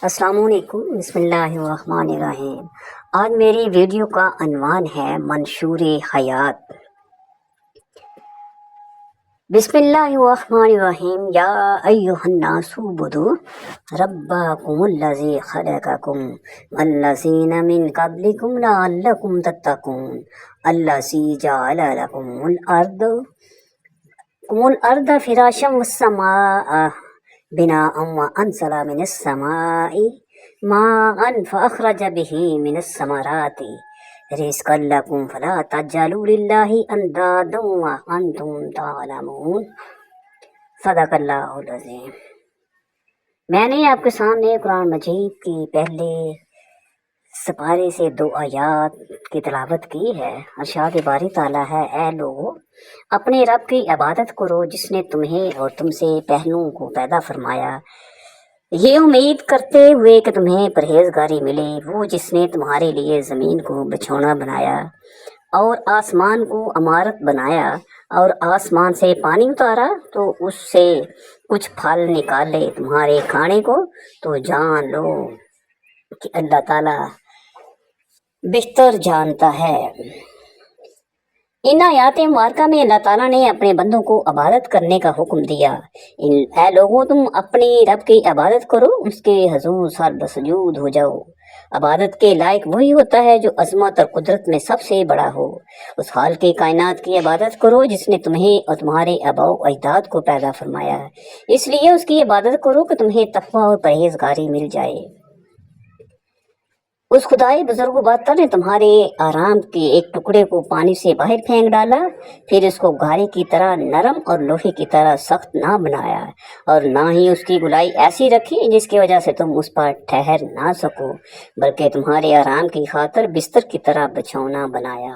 السلام علیکم، بسم اللہ الرحمن الرحیم۔ آج میری ویڈیو کا عنوان ہے منشور حیات۔ بسم اللہ الرحمن الرحیم۔ یا ایھا الناس اعبدوا ربکم الذی خلقکم والذین من قبلکم لعلکم تتقون الذی جعل لکم الارض فراشا والسماء بناء وأنزل من السماء ماء فأخرج به من الثمرات رزقا لكم فلا تجعلوا لله أندادا وأنتم تعلمون۔ صدق اللہ العظیم۔ میں نے آپ کے سامنے قرآن مجید کی پہلے سپارے سے 2 آیات کی تلاوت کی ہے۔ ارشاد باری تعالیٰ ہے، اے لوگو اپنے رب کی عبادت کرو جس نے تمہیں اور تم سے پہلوں کو پیدا فرمایا، یہ امید کرتے ہوئے کہ تمہیں پرہیزگاری ملے۔ وہ جس نے تمہارے لیے زمین کو بچھونا بنایا اور آسمان کو عمارت بنایا اور آسمان سے پانی اتارا تو اس سے کچھ پھل نکالے تمہارے کھانے کو، تو جان لو کہ اللہ تعالیٰ بہتر جانتا ہے۔ ان آیات مبارکہ میں اللہ تعالیٰ نے اپنے بندوں کو عبادت کرنے کا حکم دیا۔ اے لوگوں تم اپنے رب کی عبادت کرو، اس کے حضور سر بسجود ہو جاؤ۔ عبادت کے لائق وہی ہوتا ہے جو عظمت اور قدرت میں سب سے بڑا ہو۔ اس خالق کائنات کی عبادت کرو جس نے تمہیں اور تمہارے آباء و اجداد کو پیدا فرمایا، اس لیے اس کی عبادت کرو کہ تمہیں تقویٰ اور پرہیزگاری مل جائے۔ اس خدائے بزرگ و برتر نے تمہارے آرام کے ایک ٹکڑے کو پانی سے باہر پھینک ڈالا، پھر اس کو گارے کی طرح نرم اور لوہے کی طرح سخت نہ بنایا، اور نہ ہی اس کی گولائی ایسی رکھی جس کی وجہ سے تم اس پر ٹھہر نہ سکو، بلکہ تمہارے آرام کی خاطر بستر کی طرح بچھونا بنایا۔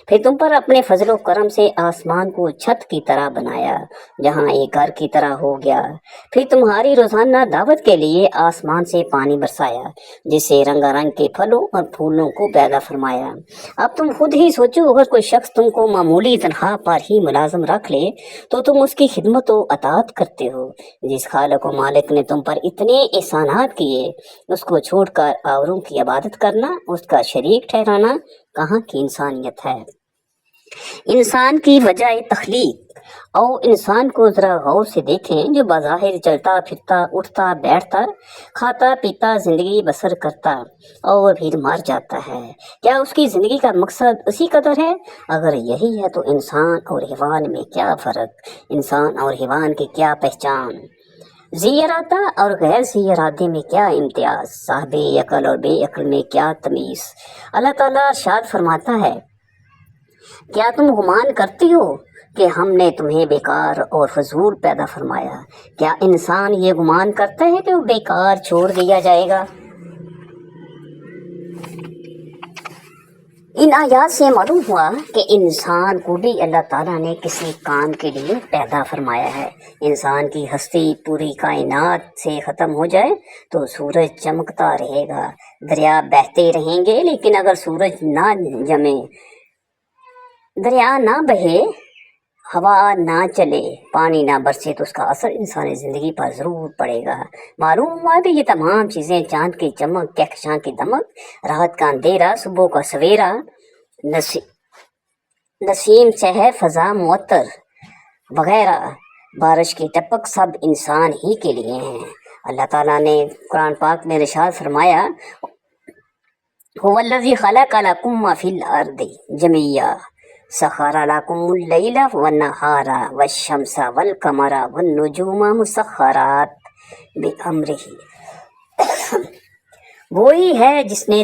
پھر تم پر اپنے فضل و کرم سے آسمان کو چھت کی طرح بنایا جہاں ایک گھر کی طرح ہو گیا۔ پھر تمہاری روزانہ دعوت کے لیے آسمان سے پانی برسایا جس سے رنگا رنگ کے پھلوں اور پھولوں کو پیدا فرمایا۔ اب تم خود ہی سوچو، اگر کوئی شخص تم کو معمولی تنخواہ پر ہی ملازم رکھ لے تو تم اس کی خدمت و اطاعت کرتے ہو۔ جس خالق و مالک نے تم پر اتنے احسانات کیے، اس کو چھوڑ کر اوروں کی عبادت کرنا، اس کا شریک ٹھہرانا کہاں کی انسانیت ہے؟ انسان کی وجہ تخلیق اور انسان کو ذرا غور سے دیکھیں، جو بظاہر چلتا پھرتا اٹھتا بیٹھتا کھاتا پیتا زندگی بسر کرتا اور پھر مر جاتا ہے، کیا اس کی زندگی کا مقصد اسی قدر ہے؟ اگر یہی ہے تو انسان اور حیوان میں کیا فرق، انسان اور حیوان کی کیا پہچان، ذی ارادہ اور غیر ذی ارادے میں کیا امتیاز، صاحب عقل اور بے عقل میں کیا تمیز؟ اللہ تعالیٰ ارشاد فرماتا ہے، کیا تم گمان کرتی ہو کہ ہم نے تمہیں بیکار اور فضول پیدا فرمایا؟ کیا انسان یہ گمان کرتا ہے کہ وہ بیکار چھوڑ دیا جائے گا؟ ان آیات سے معلوم ہوا کہ انسان کو بھی اللہ تعالیٰ نے کسی کام کے لیے پیدا فرمایا ہے۔ انسان کی ہستی پوری کائنات سے ختم ہو جائے تو سورج چمکتا رہے گا، دریا بہتے رہیں گے، لیکن اگر سورج نہ جمے، دریا نہ بہے، ہوا نہ چلے، پانی نہ برسے تو اس کا اثر انسانی زندگی پر ضرور پڑے گا۔ معلوم ہوا کہ یہ تمام چیزیں، چاند کی چمک، کہکشاں کی دمک، رات کا اندھیرا، صبح کا سویرا، نسیم شہر فضا معطر وغیرہ، بارش کی ٹپک، سب انسان ہی کے لیے ہیں۔ اللہ تعالیٰ نے قرآن پاک میں ارشاد فرمایا، هو الذی خلق لکم ما فی الارض جميعا سخر لکم اللیل والنہار والشمس والقمر والنجوم مسخرات بامرہ، وہی ہے جس نے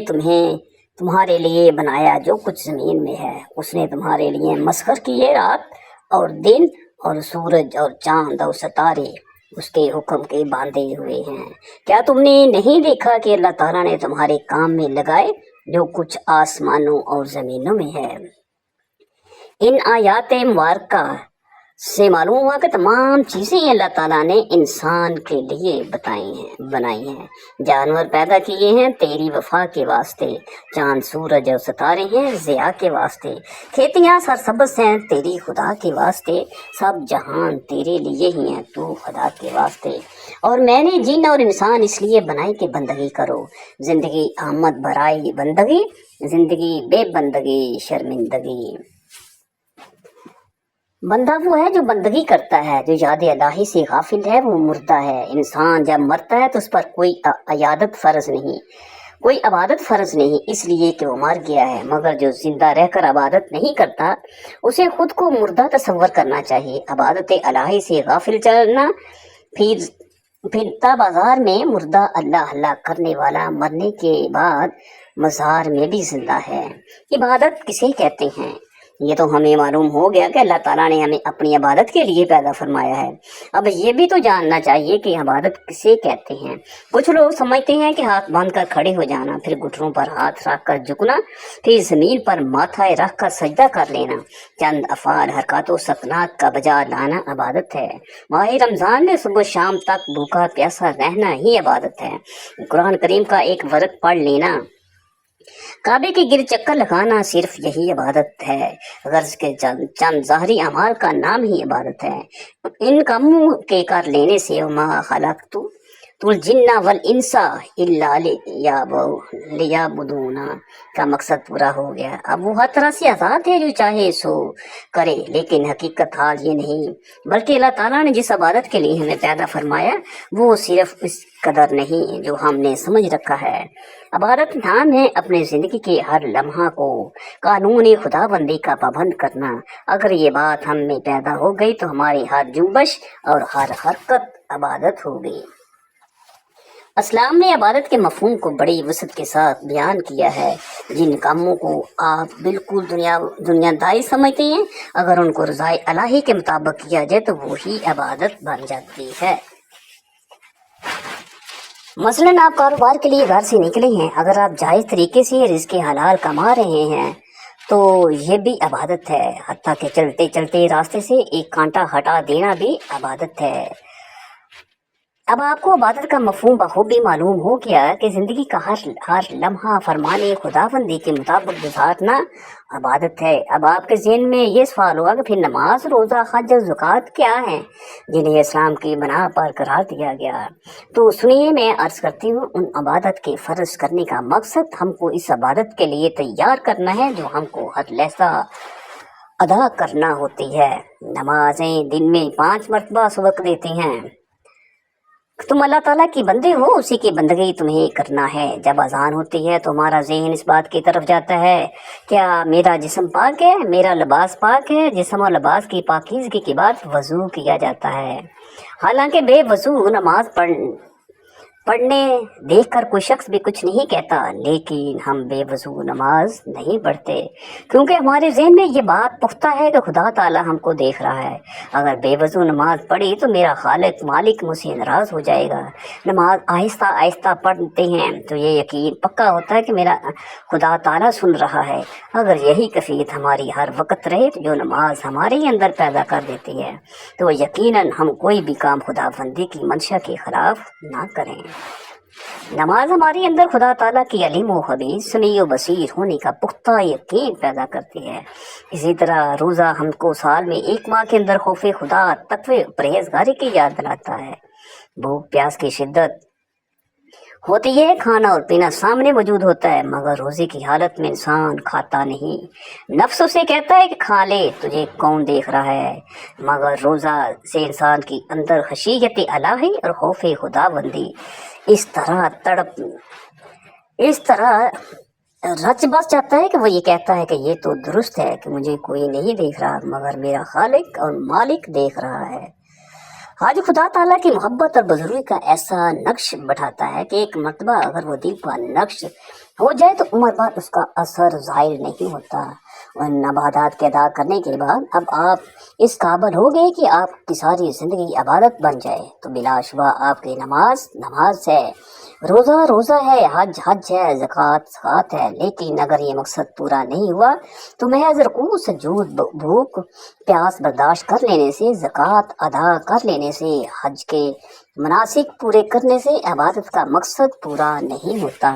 تمہارے لیے بنایا جو کچھ زمین میں ہے، اس نے تمہارے لیے مسخر کیے رات اور دن، اور سورج اور چاند اور ستارے اس کے حکم کے باندھے ہوئے ہیں۔ کیا تم نے نہیں دیکھا کہ اللہ تعالیٰ نے تمہارے کام میں لگائے جو کچھ آسمانوں اور زمینوں میں ہے؟ ان آیات مبارکہ سے معلوم ہوا کہ تمام چیزیں اللہ تعالیٰ نے انسان کے لیے بنائی ہیں۔ جانور پیدا کیے ہیں تیری وفا کے واسطے، چاند سورج اور ستارے ہیں ضیاء کے واسطے، کھیتیاں سرسبز ہیں تیری خدا کے واسطے، سب جہان تیرے لیے ہی ہیں تو خدا کے واسطے۔ اور میں نے جن اور انسان اس لیے بنائے کہ بندگی کرو، زندگی آمد برائے بندگی، زندگی بے بندگی شرمندگی۔ بندہ وہ ہے جو بندگی کرتا ہے، جو یاد الہی سے غافل ہے وہ مردہ ہے۔ انسان جب مرتا ہے تو اس پر کوئی عیادت فرض نہیں، کوئی عبادت فرض نہیں، اس لیے کہ وہ مر گیا ہے، مگر جو زندہ رہ کر عبادت نہیں کرتا اسے خود کو مردہ تصور کرنا چاہیے۔ عبادت الہی سے غافل چلنا پھرتا بازار میں مردہ اللہ اللہ کرنے والا مرنے کے بعد مزار میں بھی زندہ ہے۔ عبادت کسے کہتے ہیں؟ یہ تو ہمیں معلوم ہو گیا کہ اللہ تعالیٰ نے ہمیں اپنی عبادت کے لیے پیدا فرمایا ہے۔ اب یہ بھی تو جاننا چاہیے کہ عبادت کسے کہتے ہیں۔ کچھ لوگ سمجھتے ہیں کہ ہاتھ باندھ کر کھڑے ہو جانا، پھر گھٹنوں پر ہاتھ رکھ کر جھکنا، پھر زمین پر ماتھا رکھ کر سجدہ کر لینا، چند افعال حرکات و سکنات کا بجا لانا عبادت ہے۔ ماہ رمضان میں صبح شام تک بھوکا پیاسا رہنا ہی عبادت ہے۔ قرآن کریم کا ایک ورق پڑھ لینا، کعبے کے گرد چکر لگانا، صرف یہی عبادت ہے۔ غرض کے چند ظاہری اعمال کا نام ہی عبادت ہے۔ ان کاموں کے کر لینے سے وما خلقت الجن والانس الا لیعبدون کا مقصد پورا ہو گیا۔ اب وہ ہر طرح سے آزاد ہے، جو چاہے سو کرے، لیکن حقیقت حال یہ نہیں، بلکہ اللہ تعالیٰ نے جس عبادت کے لیے ہمیں پیدا فرمایا وہ صرف اس قدر نہیں جو ہم نے سمجھ رکھا ہے۔ عبادت نام ہے اپنے زندگی کے ہر لمحہ کو قانون خدا بندی کا پابند کرنا۔ اگر یہ بات ہم میں پیدا ہو گئی تو ہماری ہر جنبش اور ہر حرکت عبادت ہو گئی۔ اسلام نے عبادت کے مفہوم کو بڑی وسعت کے ساتھ بیان کیا ہے۔ جن کاموں کو آپ بالکل دنیا داری سمجھتے ہیں، اگر ان کو رضائے الہی کے مطابق کیا جائے تو وہی عبادت بن جاتی ہے۔ مثلاً آپ کاروبار کے لیے گھر سے نکلے ہیں، اگر آپ جائز طریقے سے رزق حلال کما رہے ہیں تو یہ بھی عبادت ہے، حتیٰ کہ چلتے چلتے راستے سے ایک کانٹا ہٹا دینا بھی عبادت ہے۔ اب آپ کو عبادت کا مفہوم بخوبی معلوم ہو گیا کہ زندگی کا ہر لمحہ فرمانے خداوندی کے مطابق گزارنا عبادت ہے۔ اب آپ کے ذہن میں یہ سوال ہوگا کہ پھر نماز، روزہ، حج اور زکوٰۃ کیا ہیں جنہیں اسلام کی بنا پر قرار دیا گیا؟ تو سنیے، میں عرض کرتی ہوں، ان عبادت کے فرض کرنے کا مقصد ہم کو اس عبادت کے لیے تیار کرنا ہے جو ہم کو ہر لحظہ ادا کرنا ہوتی ہے۔ نمازیں دن میں 5 مرتبہ سبق دیتے ہیں۔ تم اللہ تعالیٰ کی بندے ہو، اسی کی بندگی تمہیں کرنا ہے۔ جب اذان ہوتی ہے تو ہمارا ذہن اس بات کی طرف جاتا ہے، کیا میرا جسم پاک ہے، میرا لباس پاک ہے؟ جسم اور لباس کی پاکیزگی کے بعد وضو کیا جاتا ہے۔ حالانکہ بے وضو نماز پڑھنے دیکھ کر کوئی شخص بھی کچھ نہیں کہتا، لیکن ہم بے وضو نماز نہیں پڑھتے کیونکہ ہمارے ذہن میں یہ بات پختہ ہے کہ خدا تعالیٰ ہم کو دیکھ رہا ہے۔ اگر بے وضو نماز پڑھی تو میرا خالق مالک مجھ سے ناراض ہو جائے گا۔ نماز آہستہ آہستہ پڑھتے ہیں تو یہ یقین پکا ہوتا ہے کہ میرا خدا تعالیٰ سن رہا ہے۔ اگر یہی کیفیت ہماری ہر وقت رہے تو جو نماز ہمارے اندر پیدا کر دیتی ہے تو یقیناً ہم کوئی بھی کام خدا بندی کی منشا کے خلاف نہ کریں۔ نماز ہمارے اندر خدا تعالیٰ کی علیم و خبیر، سمیع و بصیر ہونے کا پختہ یقین پیدا کرتی ہے۔ اسی طرح روزہ ہم کو سال میں 1 ماہ کے اندر خوف خدا، تقوی، پرہیزگاری کی یاد دلاتا ہے۔ بھوک پیاس کی شدت ہوتی ہے، کھانا اور پینا سامنے موجود ہوتا ہے، مگر روزے کی حالت میں انسان کھاتا نہیں۔ نفس اسے کہتا ہے کہ کھا لے، تجھے کون دیکھ رہا ہے؟ مگر روزہ سے انسان کی اندر خشیت الہی اور خوف خدا بندی اس طرح رچ بس جاتا ہے کہ وہ یہ کہتا ہے کہ یہ تو درست ہے کہ مجھے کوئی نہیں دیکھ رہا، مگر میرا خالق اور مالک دیکھ رہا ہے۔ آج خدا تعالیٰ کی محبت اور بزرگی کا ایسا نقش بٹھاتا ہے کہ ایک مرتبہ اگر وہ دل کا نقش ہو جائے تو عمر بعد اس کا اثر ظاہر نہیں ہوتا۔ ان عبادات کے ادا کرنے کے بعد اب آپ اس قابل ہو گئے کہ آپ کی ساری زندگی عبادت بن جائے تو بلا شبہ آپ کی نماز ہے، روزہ ہے، حج ہے، زکوٰۃ ہے۔ لیکن اگر یہ مقصد پورا نہیں ہوا تو محض رکوع، سجود، بھوک پیاس برداشت کر لینے سے، زکوٰۃ ادا کر لینے سے، حج کے مناسک پورے کرنے سے عبادت کا مقصد پورا نہیں ہوتا۔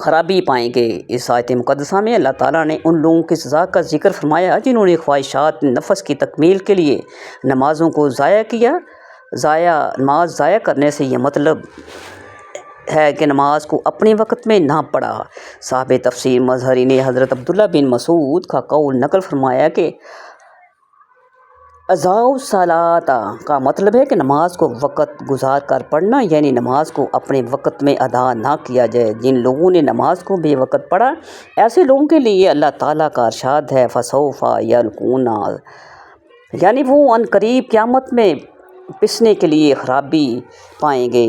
خرابی پائیں گے۔ اس آیت مقدسہ میں اللہ تعالیٰ نے ان لوگوں کی سزا کا ذکر فرمایا جنہوں نے خواہشات نفس کی تکمیل کے لیے نمازوں کو ضائع کیا۔ نماز ضائع کرنے سے یہ مطلب ہے کہ نماز کو اپنے وقت میں نہ پڑھا۔ صاحب تفسیر مظہری نے حضرت عبداللہ بن مسعود کا قول نقل فرمایا کہ اضاعوا الصلاۃ کا مطلب ہے کہ نماز کو وقت گزار کر پڑھنا، یعنی نماز کو اپنے وقت میں ادا نہ کیا جائے۔ جن لوگوں نے نماز کو بے وقت پڑھا، ایسے لوگوں کے لیے اللہ تعالیٰ کا ارشاد ہے فسوف یلقون، یعنی وہ ان قریب قیامت میں پسنے کے لیے خرابی پائیں گے۔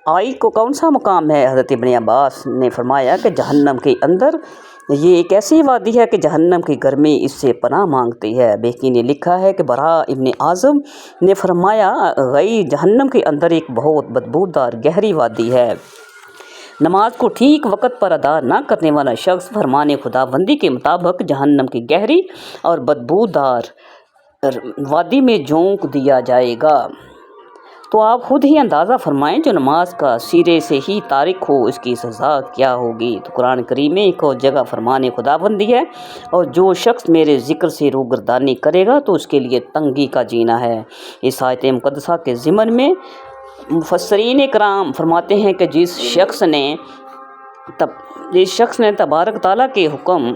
آیت کو کون سا مقام ہے؟ حضرت ابن عباس نے فرمایا کہ جہنم کے اندر یہ ایک ایسی وادی ہے کہ جہنم کی گرمی اس سے پناہ مانگتی ہے۔ بیکی نے لکھا ہے کہ براء ابن عازب نے فرمایا غی جہنم کے اندر ایک بہت بدبودار گہری وادی ہے۔ نماز کو ٹھیک وقت پر ادا نہ کرنے والا شخص فرمان خداوندی کے مطابق جہنم کی گہری اور بدبودار وادی میں جھونک دیا جائے گا۔ تو آپ خود ہی اندازہ فرمائیں، جو نماز کا سرے سے ہی تارک ہو اس کی سزا کیا ہوگی۔ تو قرآن کریم میں ایک اور جگہ فرمان خداوندی ہے اور جو شخص میرے ذکر سے روگردانی کرے گا تو اس کے لیے تنگی کا جینا ہے۔ اس آیت مقدسہ کے ضمن میں مفسرین کرام فرماتے ہیں کہ جس شخص نے تبارک تعالیٰ کے حکم